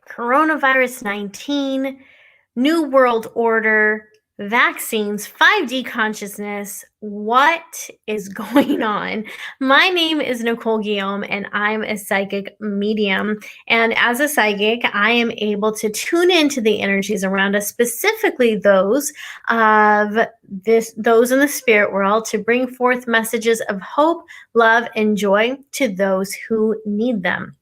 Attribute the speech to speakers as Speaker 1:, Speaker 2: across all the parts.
Speaker 1: coronavirus 19, New World Order, vaccines, 5D consciousness. What is going on? My name is Nicole Guillaume, and I'm a psychic medium. And as a psychic, I am able to tune into the energies around us, specifically those those in the spirit world, to bring forth messages of hope, love, and joy to those who need them.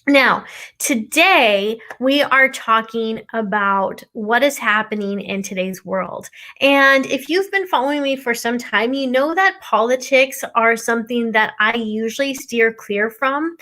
Speaker 1: Now, today we are talking about what is happening in today's world. And if you've been following me for some time, you know that politics are something that I usually steer clear from.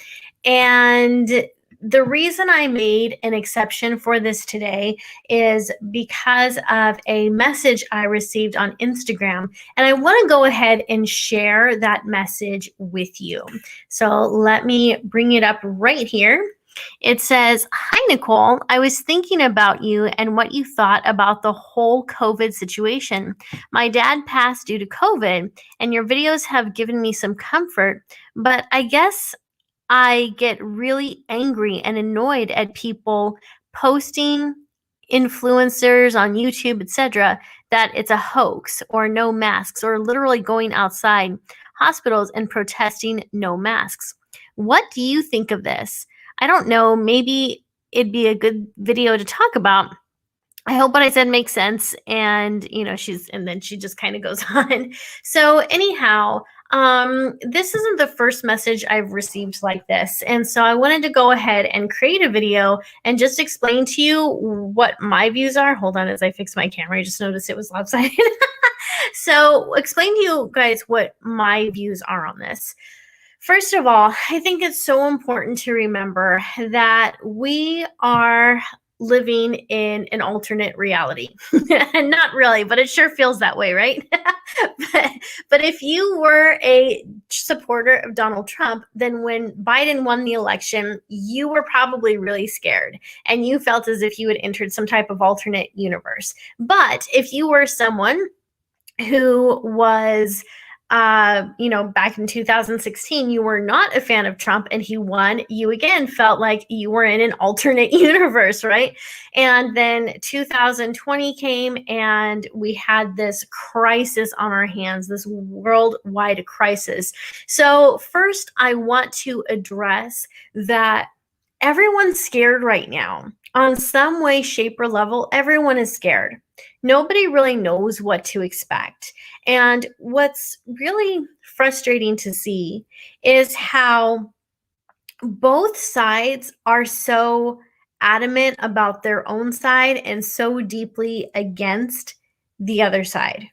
Speaker 1: And the reason I made an exception for this today is because of a message I received on Instagram. And I want to go ahead and share that message with you. So let me bring it up right here. It says, "Hi, Nicole. I was thinking about you and what you thought about the whole COVID situation. My dad passed due to COVID, and your videos have given me some comfort, but I guess I get really angry and annoyed at people posting, influencers on YouTube, etc., that it's a hoax or no masks, or literally going outside hospitals and protesting no masks. What do you think of this? I don't know, maybe it'd be a good video to talk about. I hope what I said makes sense." And then she just kind of goes on. So anyhow, this isn't the first message I've received like this. And so I wanted to go ahead and create a video and just explain to you what my views are. Hold on as I fix my camera. I just noticed it was lopsided. So explain to you guys what my views are on this. First of all, I think it's so important to remember that we are living in an alternate reality. And not really, but it sure feels that way, right? but if you were a supporter of Donald Trump, then when Biden won the election, you were probably really scared and you felt as if you had entered some type of alternate universe. But if you were someone who was back in 2016, you were not a fan of Trump and he won, you again felt like you were in an alternate universe, right? And then 2020 came and we had this crisis on our hands, this worldwide crisis. So first, I want to address that everyone's scared right now. On some way, shape, or level, everyone is scared. Nobody really knows what to expect. And what's really frustrating to see is how both sides are so adamant about their own side and so deeply against the other side.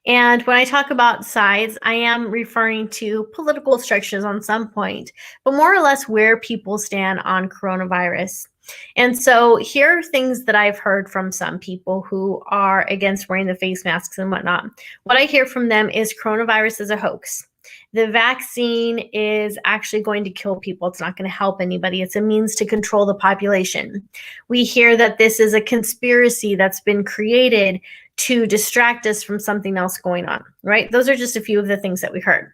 Speaker 1: And when I talk about sides, I am referring to political structures on some point, but more or less where people stand on coronavirus. And so here are things that I've heard from some people who are against wearing the face masks and whatnot. What I hear from them is coronavirus is a hoax. The vaccine is actually going to kill people. It's not going to help anybody. It's a means to control the population. We hear that this is a conspiracy that's been created to distract us from something else going on, right? Those are just a few of the things that we heard.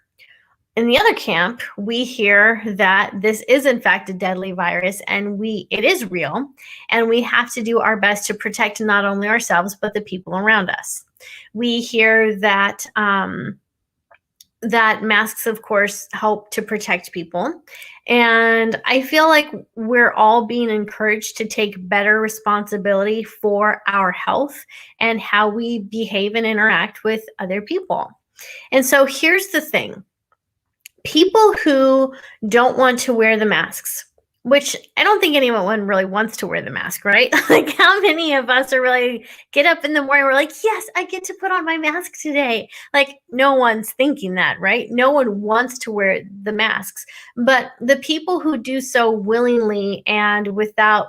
Speaker 1: In the other camp, we hear that this is in fact a deadly virus and it is real, and we have to do our best to protect not only ourselves, but the people around us. We hear that that masks, of course, help to protect people. And I feel like we're all being encouraged to take better responsibility for our health and how we behave and interact with other people. And so here's the thing. People who don't want to wear the masks, which I don't think anyone really wants to wear the mask, right? Like, how many of us are really get up in the morning, we're like, yes, I get to put on my mask today. Like, no one's thinking that, right? No one wants to wear the masks. But the people who do so willingly and without,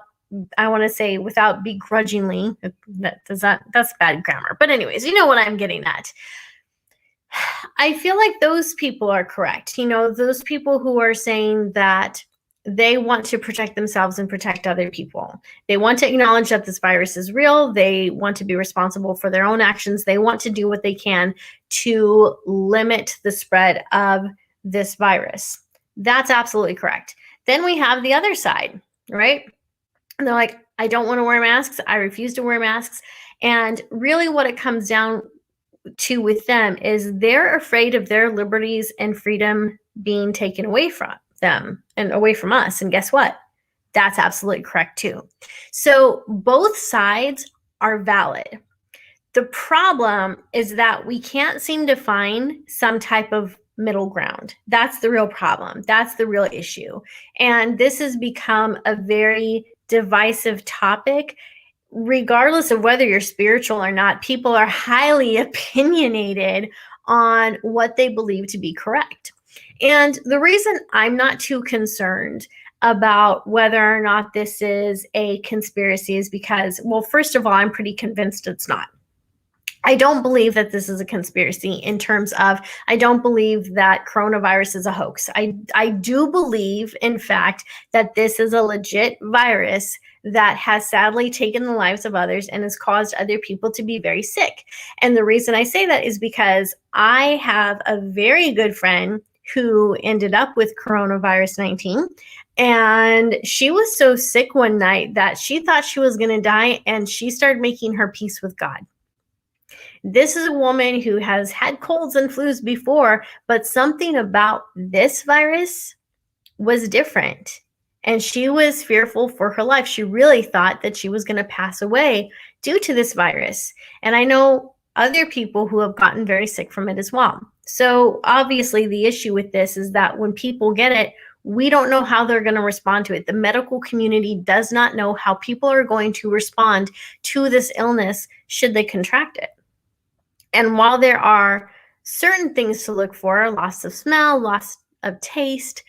Speaker 1: I want to say without begrudgingly, that's bad grammar. But anyways, you know what I'm getting at. I feel like those people are correct. Those people who are saying that they want to protect themselves and protect other people. They want to acknowledge that this virus is real. They want to be responsible for their own actions. They want to do what they can to limit the spread of this virus. That's absolutely correct. Then we have the other side, right? And they're like, I don't want to wear masks. I refuse to wear masks. And really, what it comes down to with them is they're afraid of their liberties and freedom being taken away from them and away from us. And guess what? That's absolutely correct too. So both sides are valid. The problem is that we can't seem to find some type of middle ground. That's the real problem. That's the real issue. And this has become a very divisive topic. Regardless of whether you're spiritual or not, people are highly opinionated on what they believe to be correct. And the reason I'm not too concerned about whether or not this is a conspiracy is because, well, first of all, I'm pretty convinced it's not. I don't believe that this is a conspiracy in terms of, I don't believe that coronavirus is a hoax. I do believe, in fact, that this is a legit virus that has sadly taken the lives of others and has caused other people to be very sick. And the reason I say that is because I have a very good friend who ended up with coronavirus 19. And she was so sick one night that she thought she was going to die, and she started making her peace with God. This is a woman who has had colds and flus before, but something about this virus was different. And she was fearful for her life. She really thought that she was going to pass away due to this virus. And I know other people who have gotten very sick from it as well. So obviously the issue with this is that when people get it, we don't know how they're going to respond to it. The medical community does not know how people are going to respond to this illness should they contract it. And while there are certain things to look for, loss of smell, loss of taste,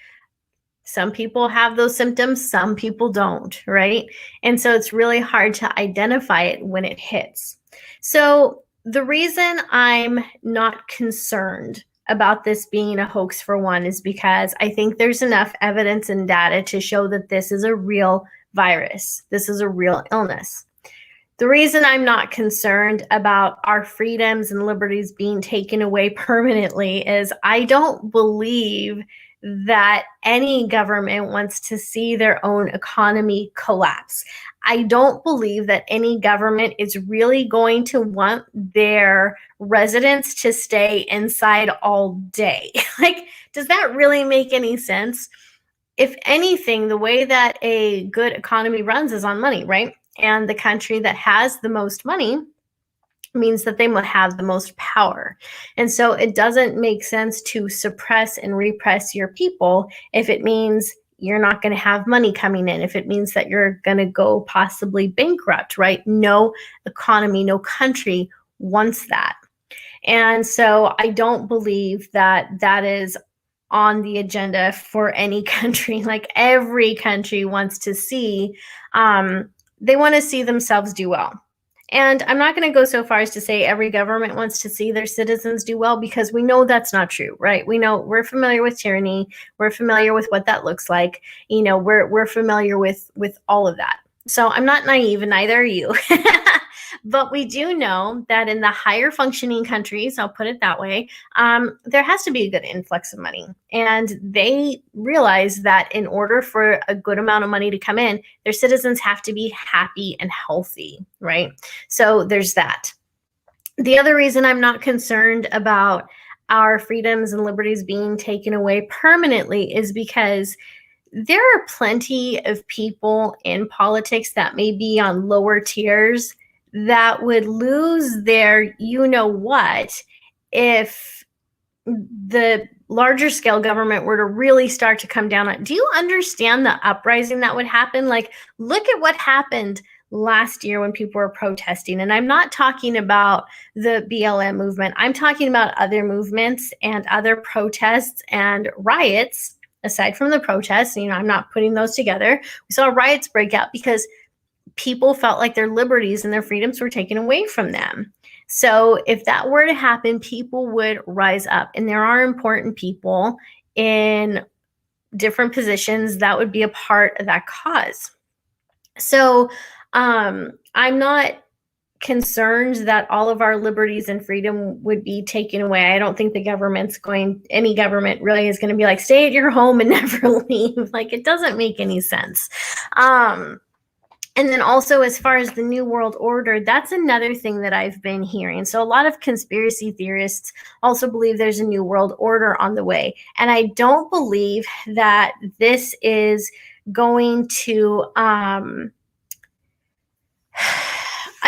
Speaker 1: some people have those symptoms, some people don't, right? And so it's really hard to identify it when it hits. So the reason I'm not concerned about this being a hoax, for one, is because I think there's enough evidence and data to show that this is a real virus. This is a real illness. The reason I'm not concerned about our freedoms and liberties being taken away permanently is I don't believe that any government wants to see their own economy collapse. I don't believe that any government is really going to want their residents to stay inside all day. Like, does that really make any sense? If anything, the way that a good economy runs is on money, right? And the country that has the most money means that they will have the most power. And so it doesn't make sense to suppress and repress your people if it means you're not going to have money coming in, if it means that you're going to go possibly bankrupt, right? No economy, no country wants that. And so I don't believe that that is on the agenda for any country. Like, every country wants to see, they want to see themselves do well. And I'm not going to go so far as to say every government wants to see their citizens do well, because we know that's not true, right? We know, we're familiar with tyranny. We're familiar with what that looks like. You know, we're familiar with all of that. So I'm not naive, and neither are you. But we do know that in the higher functioning countries, I'll put it that way, there has to be a good influx of money. And they realize that in order for a good amount of money to come in, their citizens have to be happy and healthy, right? So there's that. The other reason I'm not concerned about our freedoms and liberties being taken away permanently is because there are plenty of people in politics that may be on lower tiers that would lose their you-know-what if the larger scale government were to really start to come down on. Do you understand the uprising that would happen? Like, look at what happened last year when people were protesting. And I'm not talking about the BLM movement. I'm talking about other movements and other protests and riots. Aside from the protests, I'm not putting those together. We saw riots break out because people felt like their liberties and their freedoms were taken away from them. So if that were to happen, people would rise up. And there are important people in different positions that would be a part of that cause. So I'm not concerned that all of our liberties and freedom would be taken away. I don't think any government really is going to be like, stay at your home and never leave. Like, it doesn't make any sense. And then also, as far as the New World Order, that's another thing that I've been hearing. So a lot of conspiracy theorists also believe there's a New World Order on the way. And I don't believe that this is going to, I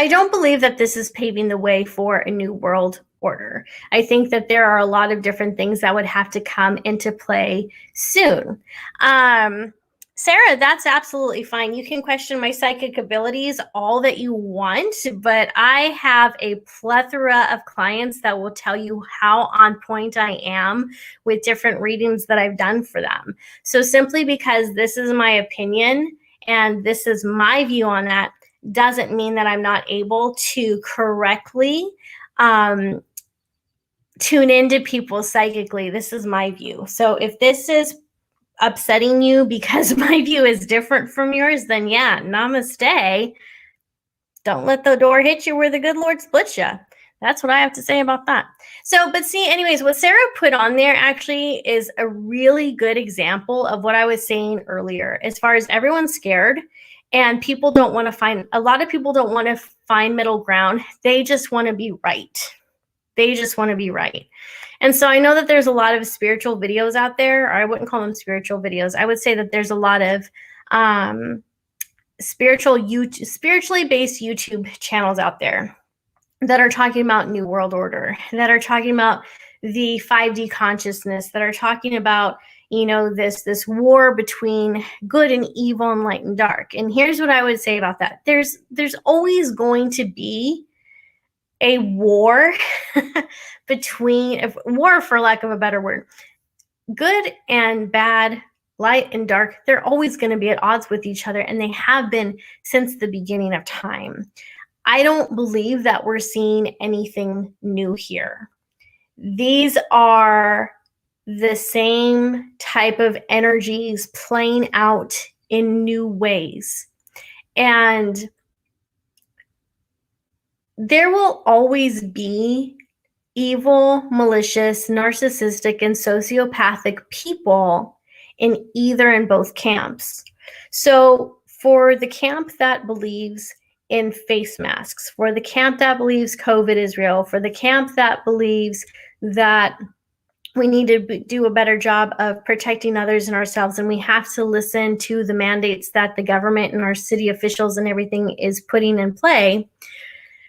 Speaker 1: don't believe that this is paving the way for a New World Order. I think that there are a lot of different things that would have to come into play soon. Sarah, that's absolutely fine. You can question my psychic abilities all that you want, but I have a plethora of clients that will tell you how on point I am with different readings that I've done for them. So simply because this is my opinion and this is my view on that doesn't mean that I'm not able to correctly tune into people psychically. This is my view. So if this is upsetting you because my view is different from yours, then yeah, namaste. Don't let the door hit you where the good Lord splits you. That's what I have to say about that. So, but see, anyways, what Sarah put on there actually is a really good example of what I was saying earlier, as far as everyone's scared and people don't want to find, a lot of people don't want to find middle ground. They just want to be right. They just want to be right. And so I know that there's a lot of spiritual videos out there, or I wouldn't call them spiritual videos. I would say that there's a lot of spiritually based YouTube channels out there that are talking about New World Order, that are talking about the 5D consciousness, that are talking about, you know, this war between good and evil and light and dark. And here's what I would say about that. There's always going to be a war between, war for lack of a better word, good and bad, light and dark, they're always going to be at odds with each other, and they have been since the beginning of time. I don't believe that we're seeing anything new here. These are the same type of energies playing out in new ways. And there will always be evil, malicious, narcissistic, and sociopathic people in either and both camps. So for the camp that believes in face masks, for the camp that believes COVID is real, for the camp that believes that we need to do a better job of protecting others and ourselves, and we have to listen to the mandates that the government and our city officials and everything is putting in play,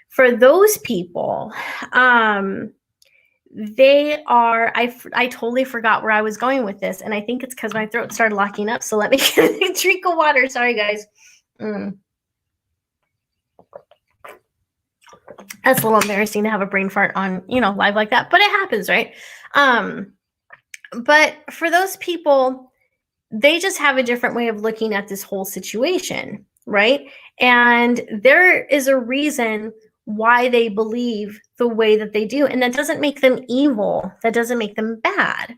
Speaker 1: for those people, they are, I totally forgot where I was going with this, and I think it's because my throat started locking up, so let me get a drink of water. Sorry, guys. That's a little embarrassing to have a brain fart on, you know, live like that, but it happens, right? But for those people, they just have a different way of looking at this whole situation, right? And there is a reason why they believe the way that they do, and that doesn't make them evil. That doesn't make them bad.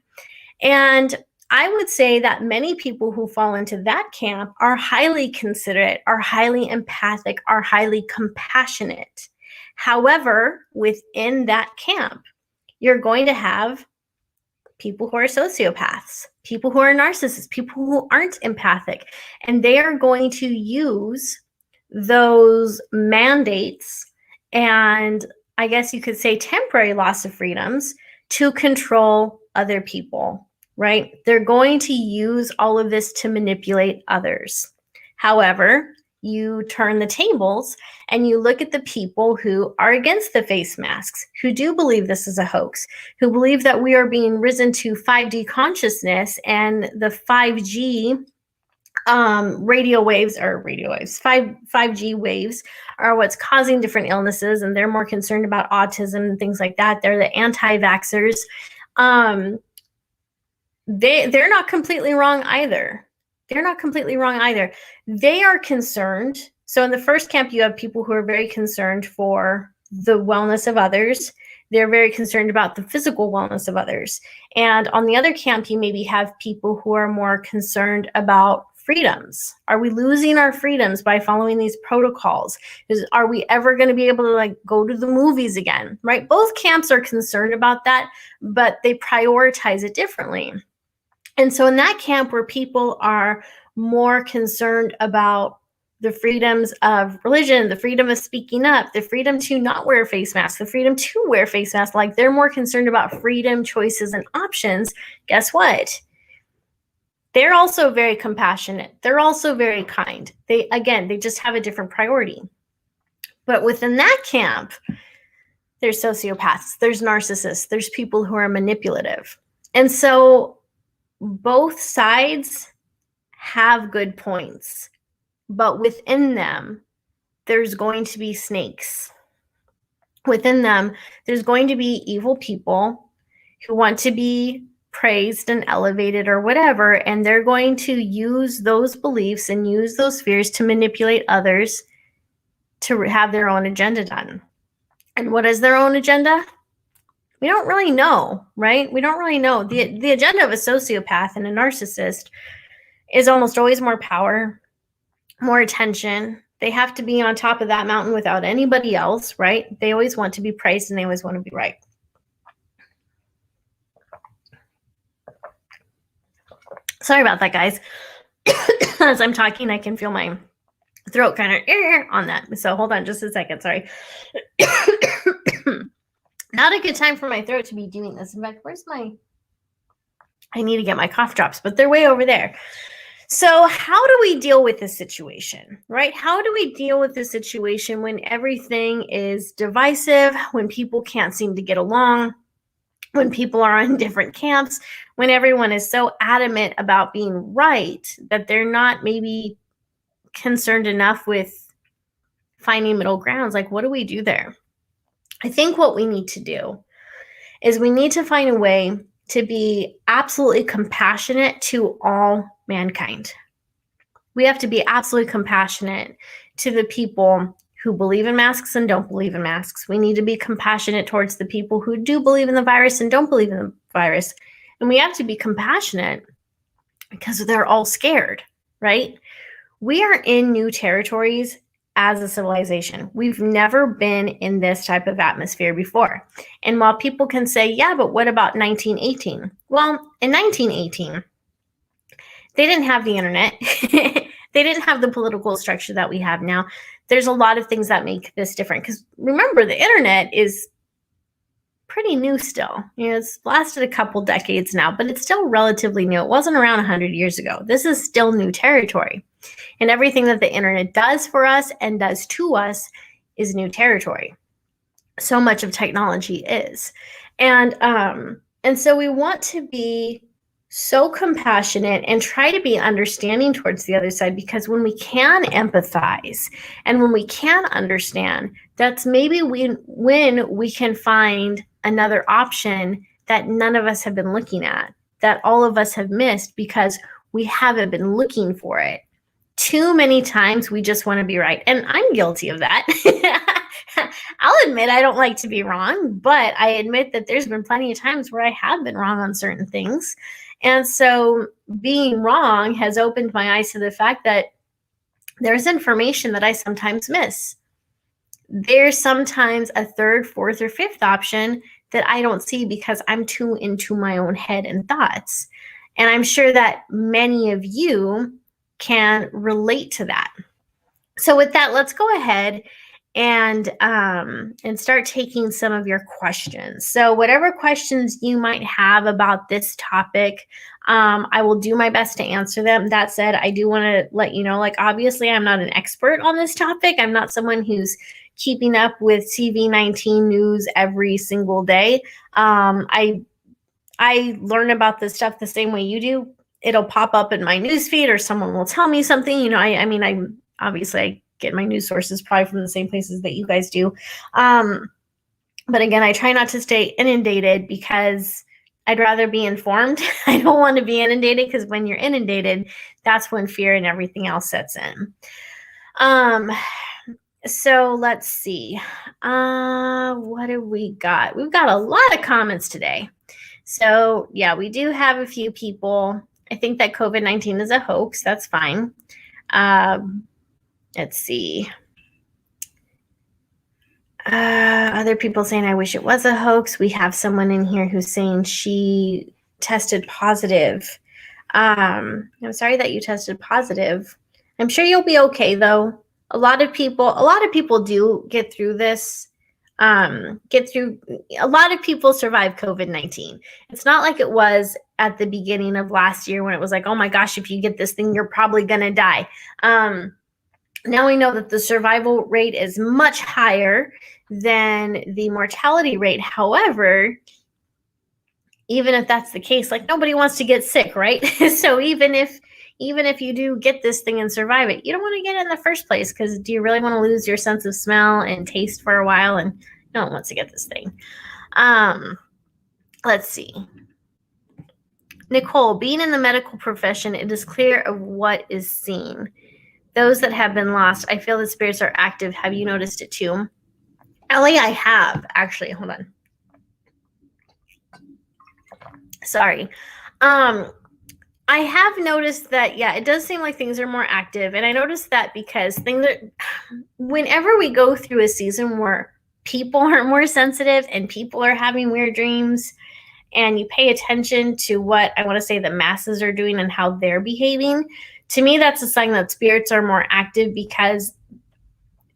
Speaker 1: And I would say that many people who fall into that camp are highly considerate, are highly empathic, are highly compassionate. However, within that camp, you're going to have people who are sociopaths, people who are narcissists, people who aren't empathic, and they are going to use those mandates and, I guess you could say, temporary loss of freedoms to control other people, right? They're going to use all of this to manipulate others. However, you turn the tables and you look at the people who are against the face masks, who do believe this is a hoax, who believe that we are being risen to 5D consciousness, and the 5G radio waves, 5G waves are what's causing different illnesses, and they're more concerned about autism and things like that. They're the anti-vaxxers. They're not completely wrong either. They're not completely wrong either. They are concerned. So in the first camp, you have people who are very concerned for the wellness of others. They're very concerned about the physical wellness of others. And on the other camp, you maybe have people who are more concerned about freedoms. Are we losing our freedoms by following these protocols? Are we ever going to be able to like go to the movies again, right? Both camps are concerned about that, but they prioritize it differently. And so in that camp where people are more concerned about the freedoms of religion, the freedom of speaking up, the freedom to not wear a face mask, the freedom to wear face masks. Like, they're more concerned about freedom, choices, and options. Guess what? They're also very compassionate. They're also very kind. They just have a different priority. But within that camp, there's sociopaths, there's narcissists, there's people who are manipulative. And so both sides have good points, but within them, there's going to be snakes. Within them, there's going to be evil people who want to be praised and elevated or whatever, and they're going to use those beliefs and use those fears to manipulate others to have their own agenda done. And what is their own agenda? We don't really know, right? We don't really know. The agenda of a sociopath and a narcissist is almost always more power, more attention. They have to be on top of that mountain without anybody else, right? They always want to be praised and they always want to be right. Sorry about that, guys. As I'm talking, I can feel my throat kind of on that. So hold on just a second. Sorry. Not a good time for my throat to be doing this. In fact, I need to get my cough drops, but they're way over there. So how do we deal with this situation, right? How do we deal with this situation when everything is divisive, when people can't seem to get along, when people are in different camps, when everyone is so adamant about being right that they're not maybe concerned enough with finding middle grounds? Like, what do we do there? I think what we need to do is we need to find a way to be absolutely compassionate to all mankind. We have to be absolutely compassionate to the people who believe in masks and don't believe in masks. We need to be compassionate towards the people who do believe in the virus and don't believe in the virus. And we have to be compassionate because they're all scared, right? We are in new territories as a civilization. We've never been in this type of atmosphere before. And while people can say, yeah, but what about 1918? Well, in 1918, they didn't have the internet. They didn't have the political structure that we have now. There's a lot of things that make this different. Because remember, the internet is pretty new still. It's lasted a couple decades now, but it's still relatively new. It wasn't around 100 years ago. This is still new territory. And everything that the internet does for us and does to us is new territory. So much of technology is. And so we want to be so compassionate and try to be understanding towards the other side, because when we can empathize and when we can understand, that's maybe when we can find another option that none of us have been looking at, that all of us have missed because we haven't been looking for it. Too many times we just want to be right. And I'm guilty of that. I'll admit I don't like to be wrong, but I admit that there's been plenty of times where I have been wrong on certain things. And so being wrong has opened my eyes to the fact that there's information that I sometimes miss. There's sometimes a third, fourth, or fifth option that I don't see because I'm too into my own head and thoughts. And I'm sure that many of you can relate to that. So with that, let's go ahead and start taking some of your questions. So whatever questions you might have about this topic, I will do my best to answer them. That said, I do want to let you know, like, obviously I'm not an expert on this topic. I'm not someone who's keeping up with CV-19 news every single day. I learn about this stuff the same way you do. It'll pop up in my newsfeed or someone will tell me something. I get my news sources probably from the same places that you guys do. But again, I try not to stay inundated because I'd rather be informed. I don't want to be inundated, because when you're inundated, that's when fear and everything else sets in. So let's see. What have we got? We've got a lot of comments today. So yeah, we do have a few people. I think that COVID-19 is a hoax. That's fine. Let's see. Other people saying, I wish it was a hoax. We have someone in here who's saying she tested positive. I'm sorry that you tested positive. I'm sure you'll be okay though. A lot of people do get through this. Get through A lot of people survive COVID-19. It's not like it was at the beginning of last year when it was like, oh my gosh, if you get this thing, you're probably gonna die. Now we know that the survival rate is much higher than the mortality rate. However, even if that's the case, like nobody wants to get sick, right? So even if you do get this thing and survive it, you don't want to get it in the first place, because do you really want to lose your sense of smell and taste for a while? And no one wants to get this thing. Let's see. Nicole, being in the medical profession, it is clear of what is seen. Those that have been lost, I feel the spirits are active. Have you noticed it too? Ellie, I have actually. Hold on. Sorry. I have noticed that, yeah, it does seem like things are more active. And I noticed that because whenever we go through a season where people are more sensitive and people are having weird dreams, and you pay attention to what I want to say the masses are doing and how they're behaving, to me, that's a sign that spirits are more active, because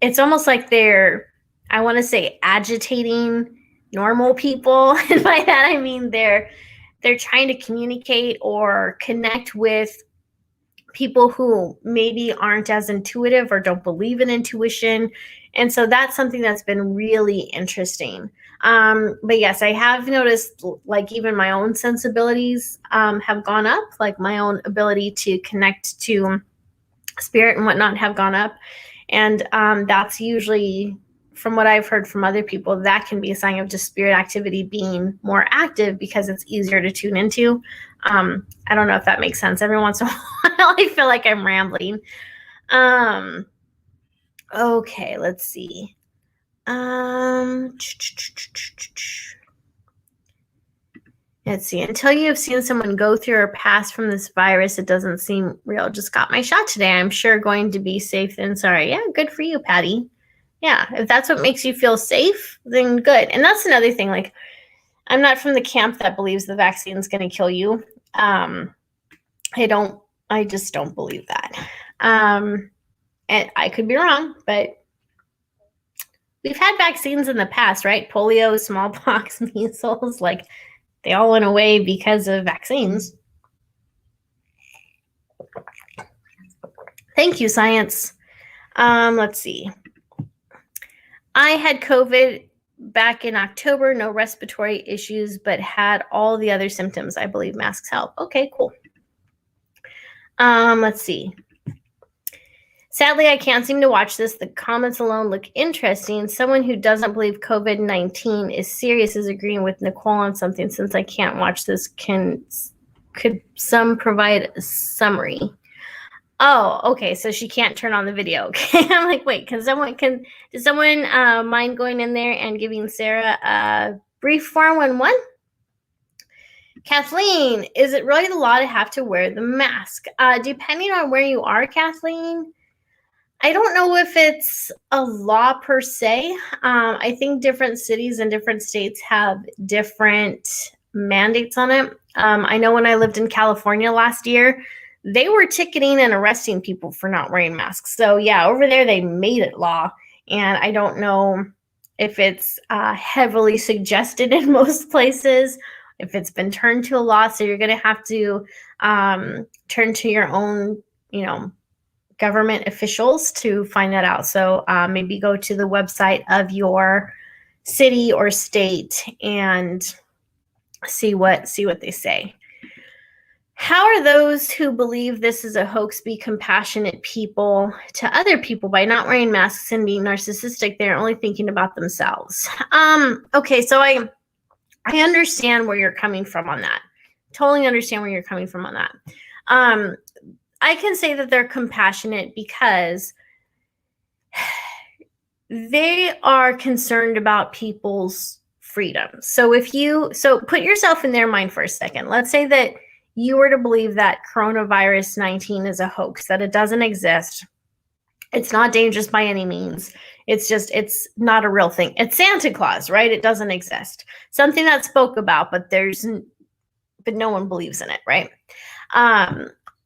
Speaker 1: it's almost like they're, I want to say, agitating normal people. And by that, I mean they're trying to communicate or connect with people who maybe aren't as intuitive or don't believe in intuition. And so that's something that's been really interesting. But yes, I have noticed, like, even my own sensibilities have gone up, like my own ability to connect to spirit and whatnot have gone up. And that's usually, from what I've heard from other people, that can be a sign of just spirit activity being more active because it's easier to tune into. I don't know if that makes sense. Every once in a while, I feel like I'm rambling. Okay, let's see. Let's see. Until you have seen someone go through or pass from this virus, it doesn't seem real. Just got my shot today. I'm sure going to be safe and sorry. Yeah, good for you, Patty. Yeah, if that's what makes you feel safe, then good. And that's another thing. Like, I'm not from the camp that believes the vaccine is going to kill you. I just don't believe that. And I could be wrong, but we've had vaccines in the past, right? Polio, smallpox, measles, like they all went away because of vaccines. Thank you, science. Let's see. I had COVID back in October, no respiratory issues, but had all the other symptoms. I believe masks help. Okay, cool. Let's see. Sadly, I can't seem to watch this. The comments alone look interesting. Someone who doesn't believe COVID-19 is serious is agreeing with Nicole on something. Since I can't watch this, could some provide a summary? Oh, okay. So she can't turn on the video. Okay. I'm like, wait, does someone mind going in there and giving Sarah a brief 411? Kathleen, is it really the law to have to wear the mask? Depending on where you are, Kathleen, I don't know if it's a law per se. I think different cities and different states have different mandates on it. I know when I lived in California last year, they were ticketing and arresting people for not wearing masks. So yeah, over there they made it law. And I don't know if it's heavily suggested in most places, if it's been turned to a law. So you're going to have to turn to your own, government officials to find that out. So maybe go to the website of your city or state and see what they say. How are those who believe this is a hoax be compassionate people to other people by not wearing masks and being narcissistic? They're only thinking about themselves. Okay, so I understand where you're coming from on that. Totally understand where you're coming from on that. I can say that they're compassionate because they are concerned about people's freedom. So put yourself in their mind for a second. Let's say that you were to believe that coronavirus 19 is a hoax, that it doesn't exist. It's not dangerous by any means. It's not a real thing. It's Santa Claus, right? It doesn't exist. Something that's spoke about, but no one believes in it, right?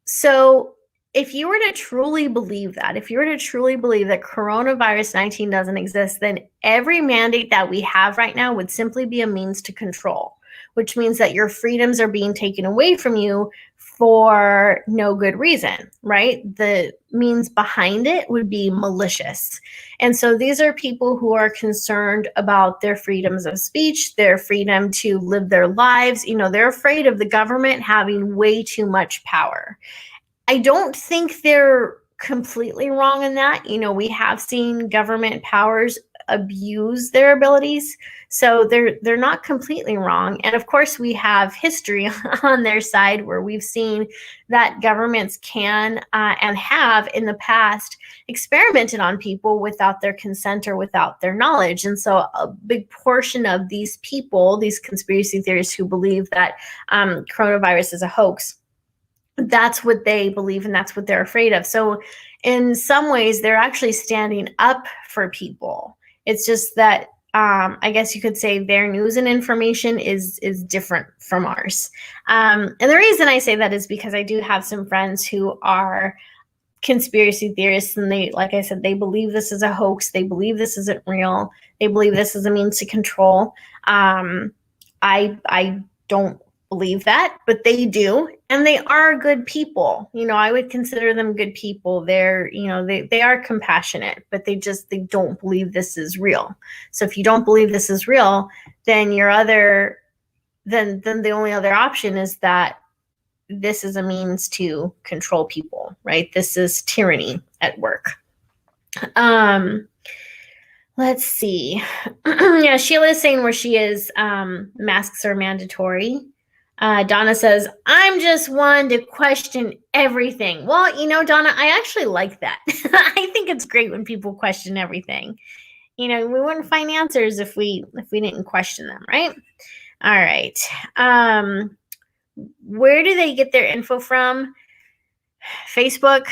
Speaker 1: So if you were to truly believe that, if you were to truly believe that coronavirus 19 doesn't exist, then every mandate that we have right now would simply be a means to control, which means that your freedoms are being taken away from you for no good reason, right? The means behind it would be malicious. And so these are people who are concerned about their freedoms of speech, their freedom to live their lives. They're afraid of the government having way too much power. I don't think they're completely wrong in that. We have seen government powers abuse their abilities, so they're not completely wrong. And of course, we have history on their side where we've seen that governments can and have in the past experimented on people without their consent or without their knowledge. And so a big portion of these people, these conspiracy theorists who believe that coronavirus is a hoax, that's what they believe and that's what they're afraid of. So in some ways, they're actually standing up for people. It's just that I guess you could say their news and information is different from ours. And the reason I say that is because I do have some friends who are conspiracy theorists, and they, like I said, they believe this is a hoax. They believe this isn't real. They believe this is a means to control. I don't believe that, but they do, and they are good people. I would consider them good people. They're, they are compassionate, but they don't believe this is real. So if you don't believe this is real, then then the only other option is that this is a means to control people, right? This is tyranny at work. Let's see. Yeah, Sheila is saying where she is, masks are mandatory. Donna says, I'm just one to question everything. Well, Donna, I actually like that. I think it's great when people question everything. We wouldn't find answers if we didn't question them, right? All right. Where do they get their info from? Facebook.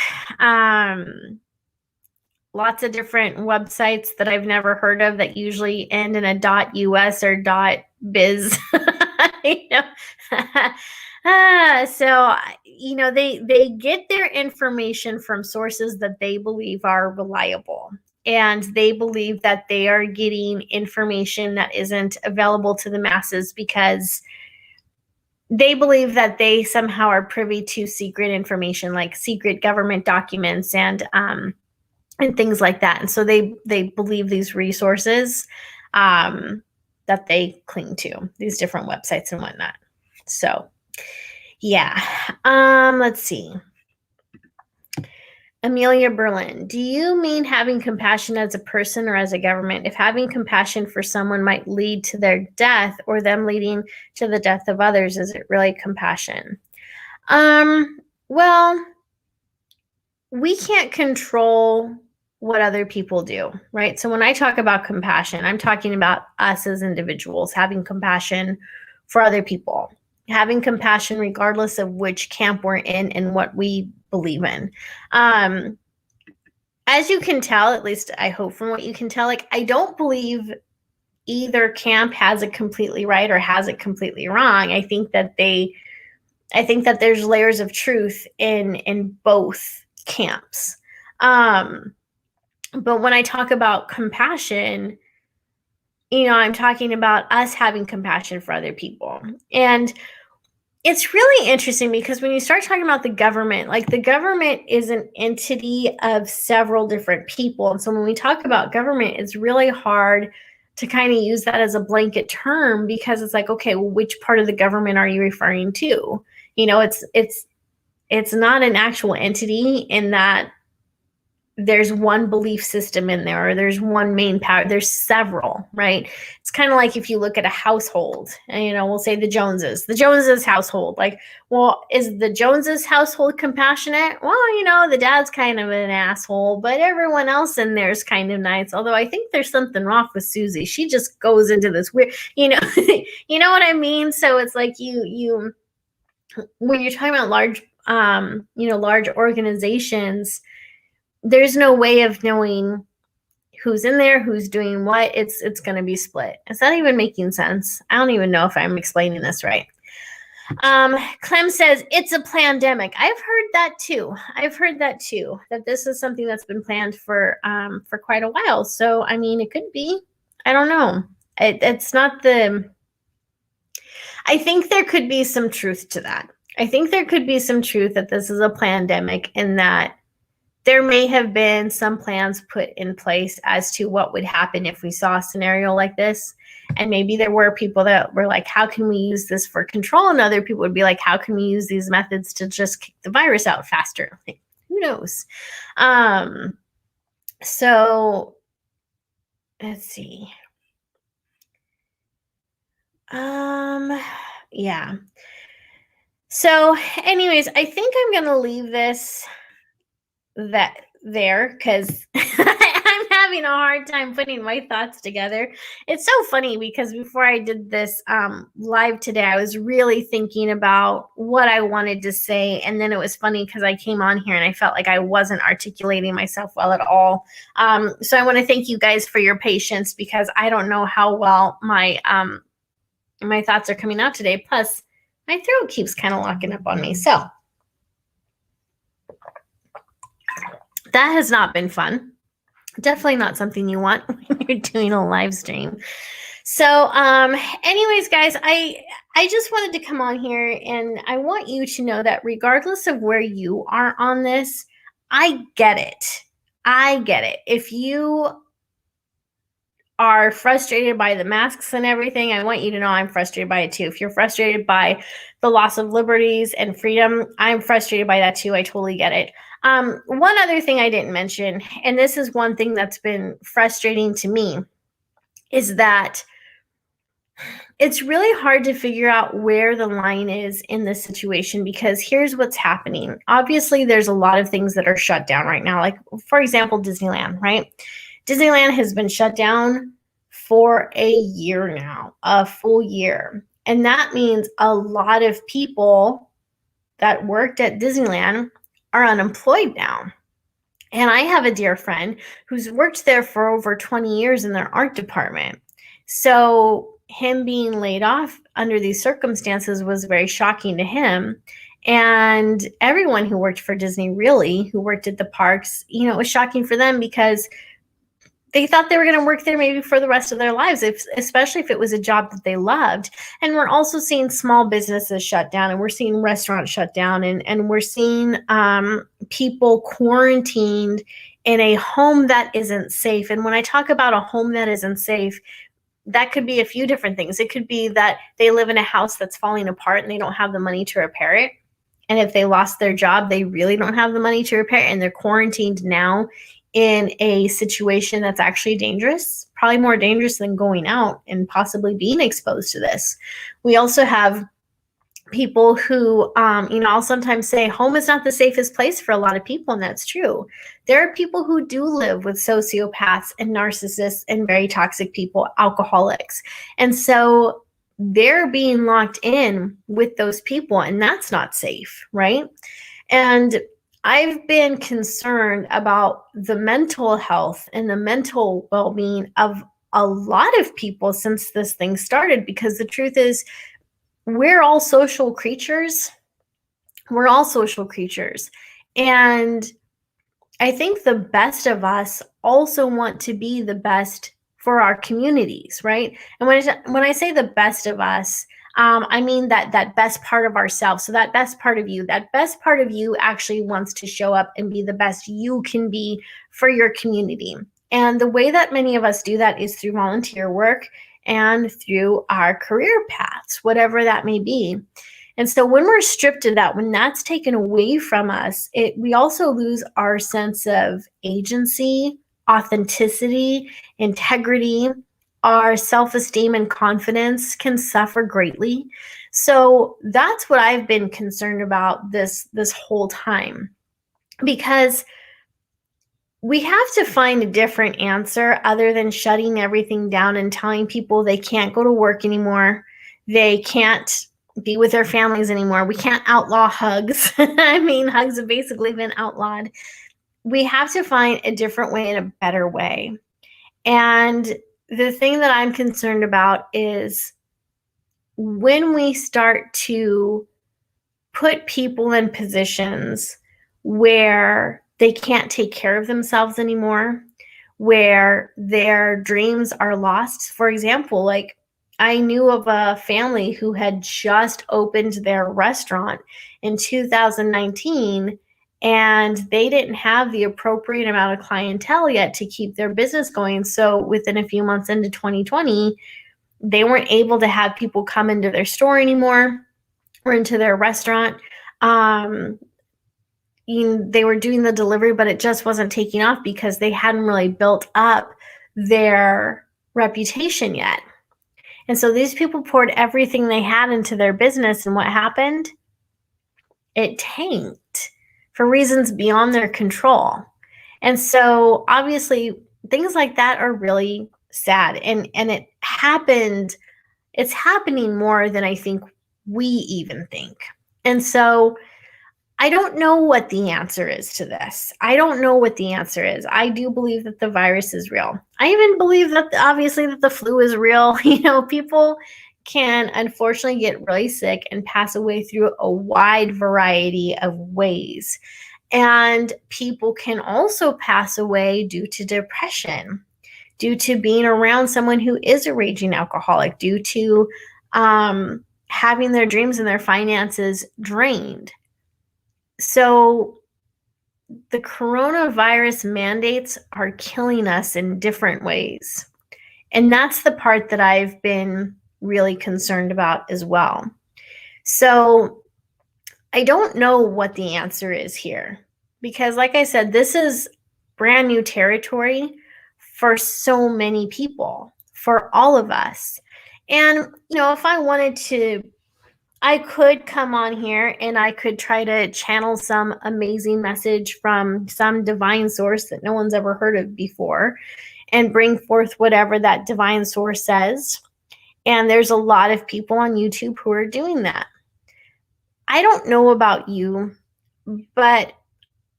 Speaker 1: Lots of different websites that I've never heard of that usually end in a .us or .biz. So they get their information from sources that they believe are reliable, and they believe that they are getting information that isn't available to the masses because they believe that they somehow are privy to secret information, like secret government documents and things like that. And so they believe these resources that they cling to, these different websites and whatnot. So yeah. Let's see. Amelia Berlin, do you mean having compassion as a person or as a government? If having compassion for someone might lead to their death or them leading to the death of others, is it really compassion? Well, we can't control what other people do, right? So when I talk about compassion, I'm talking about us as individuals, having compassion for other people, having compassion regardless of which camp we're in and what we believe in. As you can tell, at least I hope from what you can tell, like, I don't believe either camp has it completely right or has it completely wrong. I think that there's layers of truth in both camps. But when I talk about compassion, I'm talking about us having compassion for other people. And it's really interesting because when you start talking about the government, like, the government is an entity of several different people. And so when we talk about government, it's really hard to kind of use that as a blanket term, because it's like, okay, well, which part of the government are you referring to? It's not an actual entity in that there's one belief system in there, or there's one main power. There's several, right? It's kind of like if you look at a household, and, we'll say the Joneses household. Like, well, is the Joneses household compassionate? Well, the dad's kind of an asshole, but everyone else in there is kind of nice. Although I think there's something wrong with Susie. She just goes into this weird, you know what I mean? So it's like you when you're talking about large, large organizations, there's no way of knowing who's in there, who's doing what. It's going to be split. Is that even making sense? I don't even know if I'm explaining this right. Clem says it's a pandemic. I've heard that too. That this is something that's been planned for quite a while. So I mean, it could be. I don't know. It's not the. I think there could be some truth to that. I think there could be some truth that this is a pandemic and that there may have been some plans put in place as to what would happen if we saw a scenario like this. And maybe there were people that were like, how can we use this for control? And other people would be like, how can we use these methods to just kick the virus out faster? Like, who knows? So let's see. Yeah. So anyways, I think I'm going to leave this there because I'm having a hard time putting my thoughts together. It's so funny because before I did this live today, I was really thinking about what I wanted to say. And then it was funny because I came on here and I felt like I wasn't articulating myself well at all. So I want to thank you guys for your patience because I don't know how well my thoughts are coming out today. Plus, my throat keeps kind of locking up on me. So that has not been fun. Definitely not something you want when you're doing a live stream. So anyways, guys, I just wanted to come on here and I want you to know that regardless of where you are on this, I get it. If you are frustrated by the masks and everything, I want you to know I'm frustrated by it too. If you're frustrated by the loss of liberties and freedom, I'm frustrated by that too. I totally get it. One other thing I didn't mention, and this is one thing that's been frustrating to me, is that it's really hard to figure out where the line is in this situation because here's what's happening. Obviously, there's a lot of things that are shut down right now. Like, for example, Disneyland, right? Disneyland has been shut down for a year now, a full year. And that means a lot of people that worked at Disneyland are unemployed now. And I have a dear friend who's worked there for over 20 years in their art department. So him being laid off under these circumstances was very shocking to him. And everyone who worked for Disney, really, who worked at the parks, it was shocking for them because they thought they were going to work there maybe for the rest of their lives, especially if it was a job that they loved. And we're also seeing small businesses shut down, and we're seeing restaurants shut down, and we're seeing people quarantined in a home that isn't safe. And when I talk about a home that isn't safe, that could be a few different things. It could be that they live in a house that's falling apart and they don't have the money to repair it. And if they lost their job, they really don't have the money to repair it, and they're quarantined now in a situation that's actually dangerous, probably more dangerous than going out and possibly being exposed to this. We also have people who, I'll sometimes say home is not the safest place for a lot of people, and that's true. There are people who do live with sociopaths and narcissists and very toxic people, alcoholics. And so they're being locked in with those people, and that's not safe, right? And I've been concerned about the mental health and the mental well-being of a lot of people since this thing started, because the truth is we're all social creatures. And I think the best of us also want to be the best for our communities, right? And when I say the best of us, I mean that best part of ourselves. So that best part of you actually wants to show up and be the best you can be for your community. And the way that many of us do that is through volunteer work and through our career paths, whatever that may be. And so when we're stripped of that, when that's taken away from us, we also lose our sense of agency, authenticity, integrity. Our self-esteem and confidence can suffer greatly. So that's what I've been concerned about this whole time, because we have to find a different answer other than shutting everything down and telling people they can't go to work anymore. They can't be with their families anymore. We can't outlaw hugs. I mean, hugs have basically been outlawed. We have to find a different way and a better way. And the thing that I'm concerned about is when we start to put people in positions where they can't take care of themselves anymore, where their dreams are lost. For example, like I knew of a family who had just opened their restaurant in 2019 and they didn't have the appropriate amount of clientele yet to keep their business going. So within a few months into 2020, they weren't able to have people come into their store anymore or into their restaurant. Um, they were doing the delivery, but it just wasn't taking off because they hadn't really built up their reputation yet. And so these people poured everything they had into their business, and what happened? It tanked for reasons beyond their control. And so obviously things like that are really sad, and it's happening more than I think we even think. And so I don't know what the answer is to this. I don't know what the answer is. I do believe that the virus is real. I even believe that obviously that the flu is real. People can unfortunately get really sick and pass away through a wide variety of ways. And people can also pass away due to depression, due to being around someone who is a raging alcoholic, due to having their dreams and their finances drained. So the coronavirus mandates are killing us in different ways. And that's the part that I've been really concerned about as well. So I don't know what the answer is here because, like I said, this is brand new territory for so many people, for all of us. And, if I wanted to, I could come on here and I could try to channel some amazing message from some divine source that no one's ever heard of before and bring forth whatever that divine source says. And there's a lot of people on YouTube who are doing that. I don't know about you, but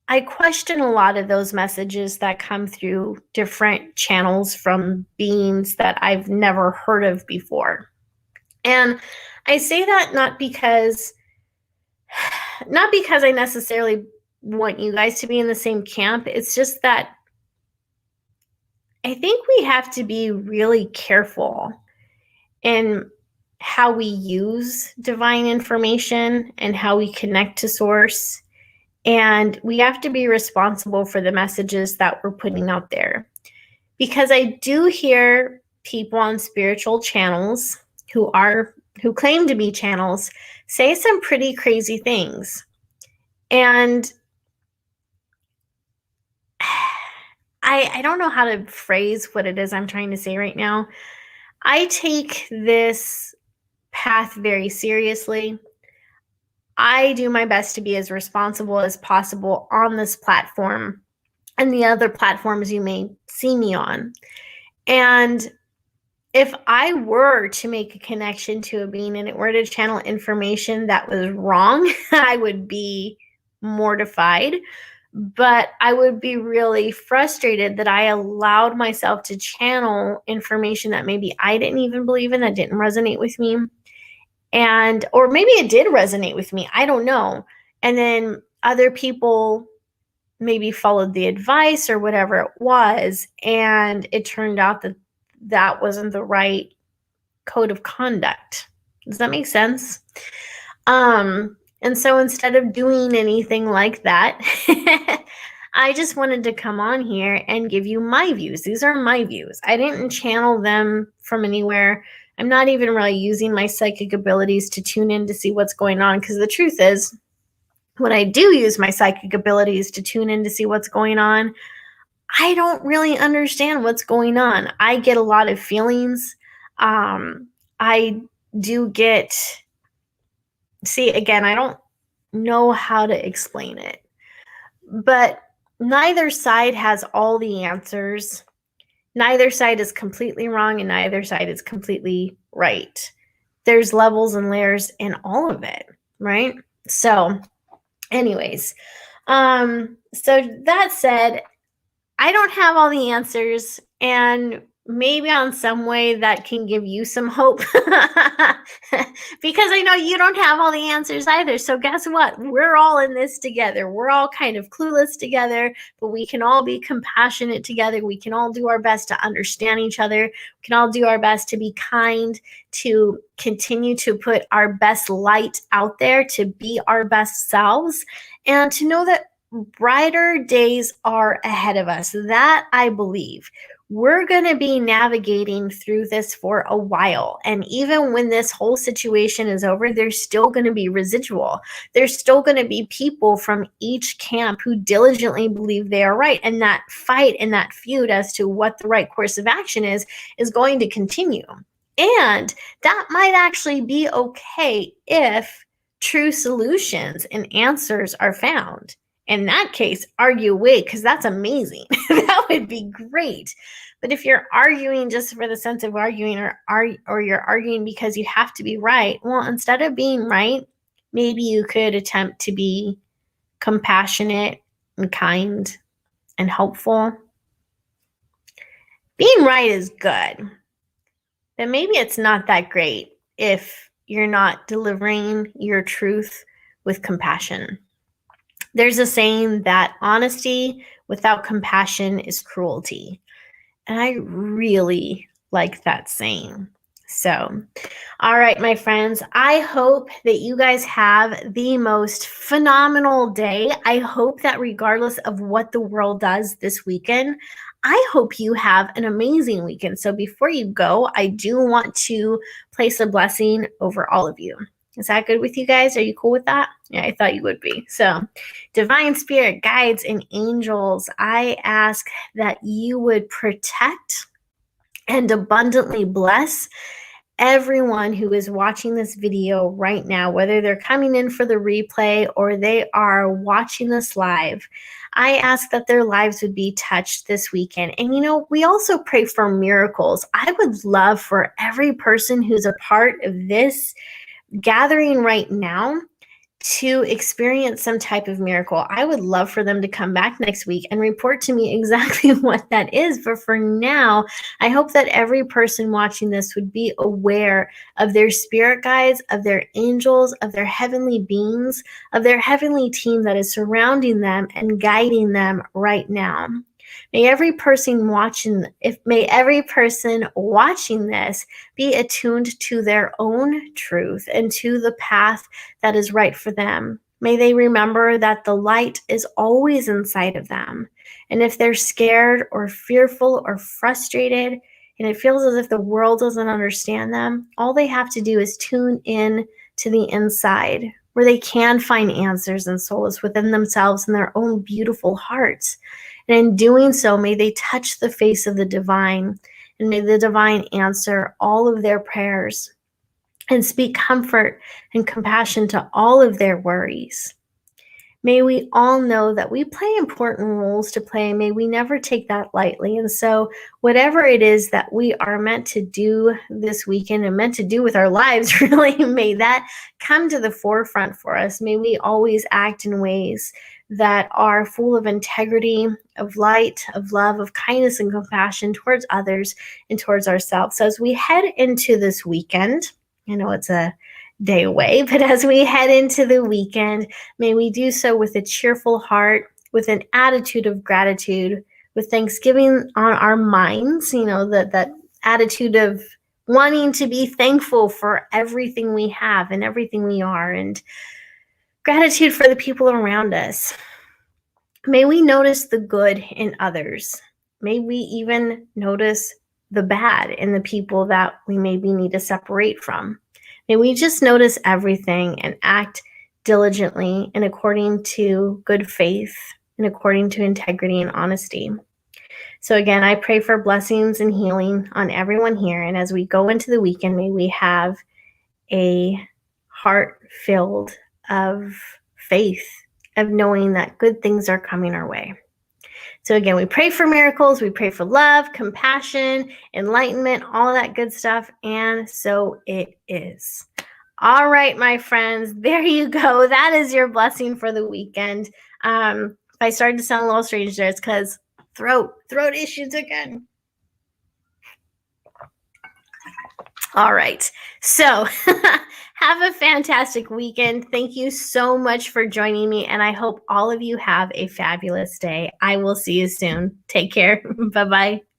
Speaker 1: I question a lot of those messages that come through different channels from beings that I've never heard of before. And I say that not because I necessarily want you guys to be in the same camp. It's just that I think we have to be really careful in how we use divine information and how we connect to source. And we have to be responsible for the messages that we're putting out there. Because I do hear people on spiritual channels who claim to be channels say some pretty crazy things. And I don't know how to phrase what it is I'm trying to say right now. I take this path very seriously. I do my best to be as responsible as possible on this platform and the other platforms you may see me on. And if I were to make a connection to a being and it were to channel information that was wrong, I would be mortified. But I would be really frustrated that I allowed myself to channel information that maybe I didn't even believe in, that didn't resonate with me. Or maybe it did resonate with me. I don't know. And then other people maybe followed the advice or whatever it was. And it turned out that that wasn't the right code of conduct. Does that make sense? And so instead of doing anything like that, I just wanted to come on here and give you my views. These are my views. I didn't channel them from anywhere. I'm not even really using my psychic abilities to tune in to see what's going on, because the truth is, when I do use my psychic abilities to tune in to see what's going on, I don't really understand what's going on. I get a lot of feelings. I do get, again, I don't know how to explain it, but neither side has all the answers. Neither side is completely wrong and neither side is completely right. There's levels and layers in all of it, right? So anyways, so that said, I don't have all the answers, and maybe on some way that can give you some hope. Because I know you don't have all the answers either. So guess what? We're all in this together. We're all kind of clueless together, but we can all be compassionate together. We can all do our best to understand each other. We can all do our best to be kind, to continue to put our best light out there, to be our best selves, and to know that brighter days are ahead of us. That I believe. We're going to be navigating through this for a while. And even when this whole situation is over, there's still going to be residual. There's still going to be people from each camp who diligently believe they are right. And that fight and that feud as to what the right course of action is going to continue. And that might actually be okay if true solutions and answers are found. In that case, argue away, because that's amazing. That would be great. But if you're arguing just for the sense of arguing, or you're arguing because you have to be right, well, instead of being right, maybe you could attempt to be compassionate and kind and hopeful. Being right is good, but maybe it's not that great if you're not delivering your truth with compassion. There's a saying that honesty without compassion is cruelty. And I really like that saying. So, all right, my friends, I hope that you guys have the most phenomenal day. I hope that regardless of what the world does this weekend, I hope you have an amazing weekend. So before you go, I do want to place a blessing over all of you. Is that good with you guys? Are you cool with that? Yeah, I thought you would be. So, divine spirit, guides, and angels, I ask that you would protect and abundantly bless everyone who is watching this video right now, whether they're coming in for the replay or they are watching this live. I ask that their lives would be touched this weekend. And we also pray for miracles. I would love for every person who's a part of this gathering right now to experience some type of miracle. I would love for them to come back next week and report to me exactly what that is. But for now, I hope that every person watching this would be aware of their spirit guides, of their angels, of their heavenly beings, of their heavenly team that is surrounding them and guiding them right now. May every person watching this be attuned to their own truth and to the path that is right for them. May they remember that the light is always inside of them. And if they're scared or fearful or frustrated, and it feels as if the world doesn't understand them, all they have to do is tune in to the inside, where they can find answers and solace within themselves and their own beautiful hearts. And in doing so, may they touch the face of the divine, and may the divine answer all of their prayers and speak comfort and compassion to all of their worries. May we all know that we play important roles to play. May we never take that lightly. And so whatever it is that we are meant to do this weekend and meant to do with our lives, really, may that come to the forefront for us. May we always act in ways that are full of integrity, of light, of love, of kindness and compassion towards others and towards ourselves. So as we head into this weekend, I know it's a day away, but as we head into the weekend, may we do so with a cheerful heart, with an attitude of gratitude, with thanksgiving on our minds, that attitude of wanting to be thankful for everything we have and everything we are, and gratitude for the people around us. May we notice the good in others. May we even notice the bad in the people that we maybe need to separate from. May we just notice everything and act diligently and according to good faith and according to integrity and honesty. So again, I pray for blessings and healing on everyone here. And as we go into the weekend, may we have a heart filled of faith, of knowing that good things are coming our way. So again, we pray for miracles, we pray for love, compassion, enlightenment, all that good stuff, and so it is. All right, my friends, there you go. That is your blessing for the weekend. If I started to sound a little strange there, it's because throat issues again. All right. So have a fantastic weekend. Thank you so much for joining me, and I hope all of you have a fabulous day. I will see you soon. Take care. Bye bye.